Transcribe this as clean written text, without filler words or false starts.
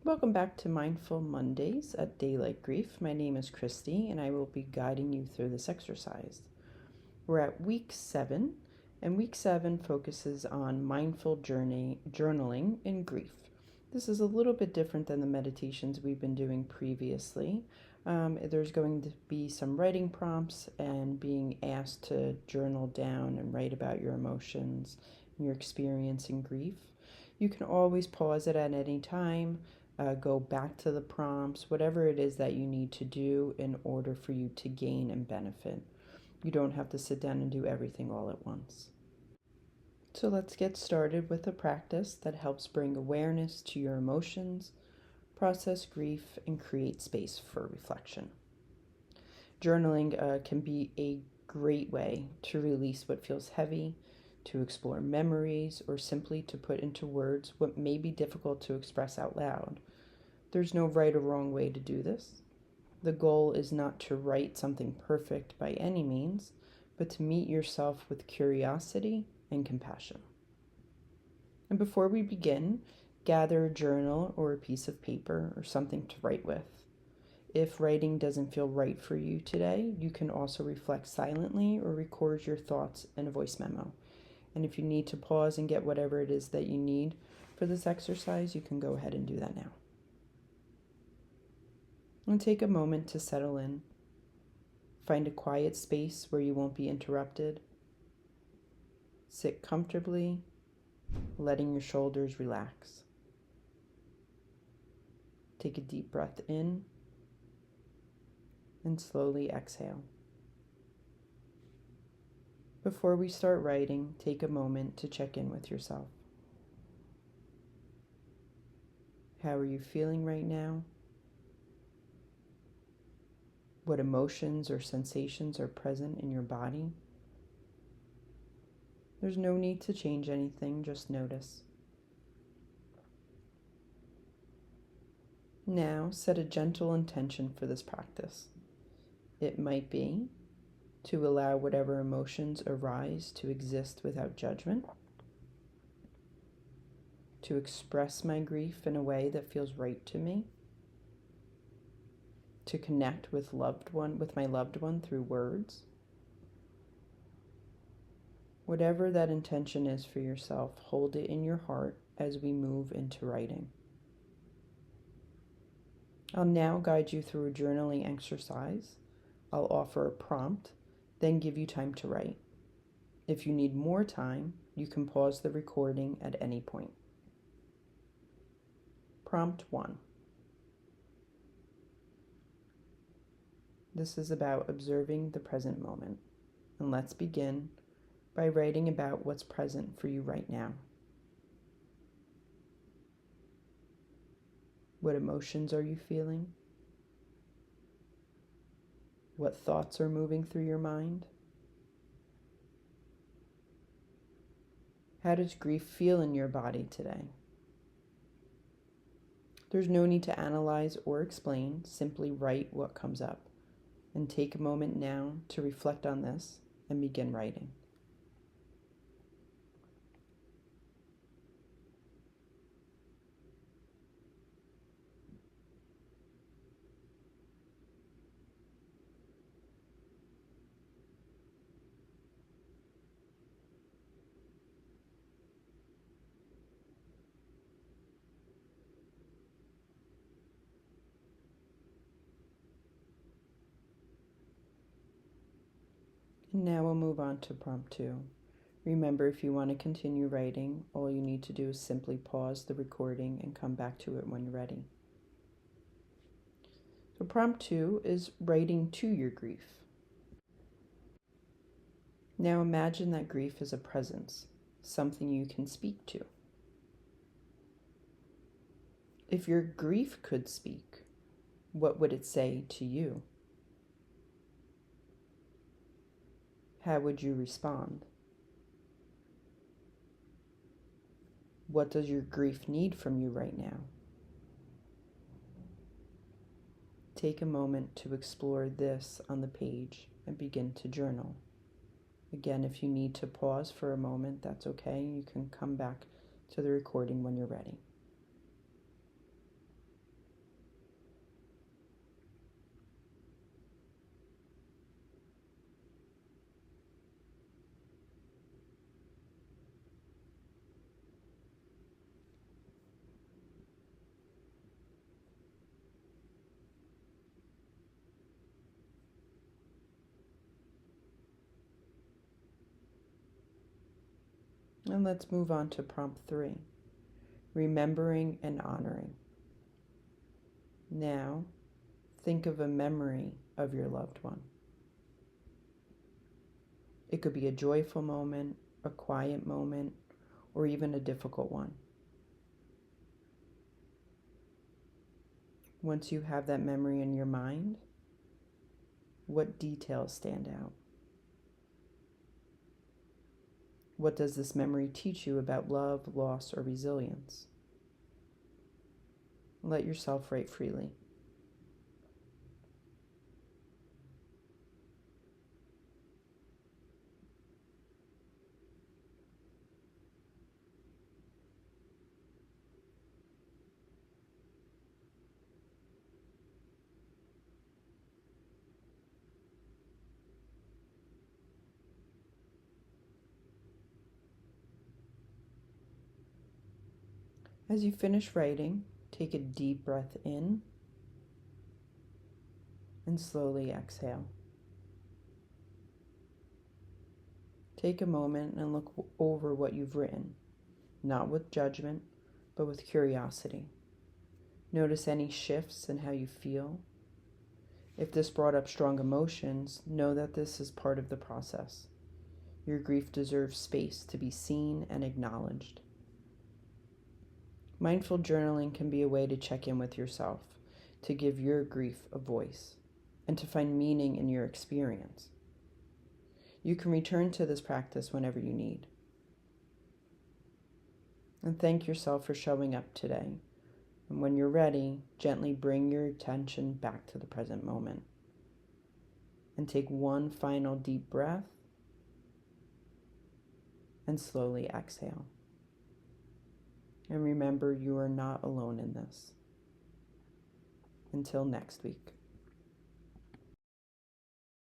Welcome back to Mindful Mondays at Daylight Grief. My name is Christy and I will be guiding you through this exercise. We're at week 7, and week 7 focuses on mindful journaling in grief. This is a little bit different than the meditations we've been doing previously. There's going to be some writing prompts and being asked to journal down and write about your emotions and your experience in grief. You can always pause it at any time, go back to the prompts, whatever it is that you need to do in order for you to gain and benefit. You don't have to sit down and do everything all at once. So let's get started with a practice that helps bring awareness to your emotions, process grief, and create space for reflection. Journaling can be a great way to release what feels heavy, to explore memories, or simply to put into words what may be difficult to express out loud. There's no right or wrong way to do this. The goal is not to write something perfect by any means, but to meet yourself with curiosity and compassion. And before we begin, gather a journal or a piece of paper or something to write with. If writing doesn't feel right for you today, you can also reflect silently or record your thoughts in a voice memo. And if you need to pause and get whatever it is that you need for this exercise, you can go ahead and do that now. And take a moment to settle in. Find a quiet space where you won't be interrupted. Sit comfortably, letting your shoulders relax. Take a deep breath in and slowly exhale. Before we start writing, take a moment to check in with yourself. How are you feeling right now? What emotions or sensations are present in your body? There's no need to change anything, just notice. Now, set a gentle intention for this practice. It might be to allow whatever emotions arise to exist without judgment, to express my grief in a way that feels right to me, to connect with my loved one through words. Whatever that intention is for yourself, hold it in your heart as we move into writing. I'll now guide you through a journaling exercise. I'll offer a prompt, then give you time to write. If you need more time, you can pause the recording at any point. Prompt 1. This is about observing the present moment. And let's begin by writing about what's present for you right now. What emotions are you feeling? What thoughts are moving through your mind? How does grief feel in your body today? There's no need to analyze or explain, simply write what comes up. And take a moment now to reflect on this and begin writing. And now we'll move on to prompt 2. Remember, if you want to continue writing, all you need to do is simply pause the recording and come back to it when you're ready. So prompt 2 is writing to your grief. Now imagine that grief is a presence, something you can speak to. If your grief could speak, what would it say to you? How would you respond? What does your grief need from you right now? Take a moment to explore this on the page and begin to journal. Again, if you need to pause for a moment, that's okay. You can come back to the recording when you're ready. And let's move on to prompt 3, remembering and honoring. Now, think of a memory of your loved one. It could be a joyful moment, a quiet moment, or even a difficult one. Once you have that memory in your mind, what details stand out? What does this memory teach you about love, loss, or resilience? Let yourself write freely. As you finish writing, take a deep breath in and slowly exhale. Take a moment and look over what you've written, not with judgment, but with curiosity. Notice any shifts in how you feel. If this brought up strong emotions, know that this is part of the process. Your grief deserves space to be seen and acknowledged. Mindful journaling can be a way to check in with yourself, to give your grief a voice, and to find meaning in your experience. You can return to this practice whenever you need. And thank yourself for showing up today. And when you're ready, gently bring your attention back to the present moment. And take one final deep breath and slowly exhale. And remember, you are not alone in this. Until next week.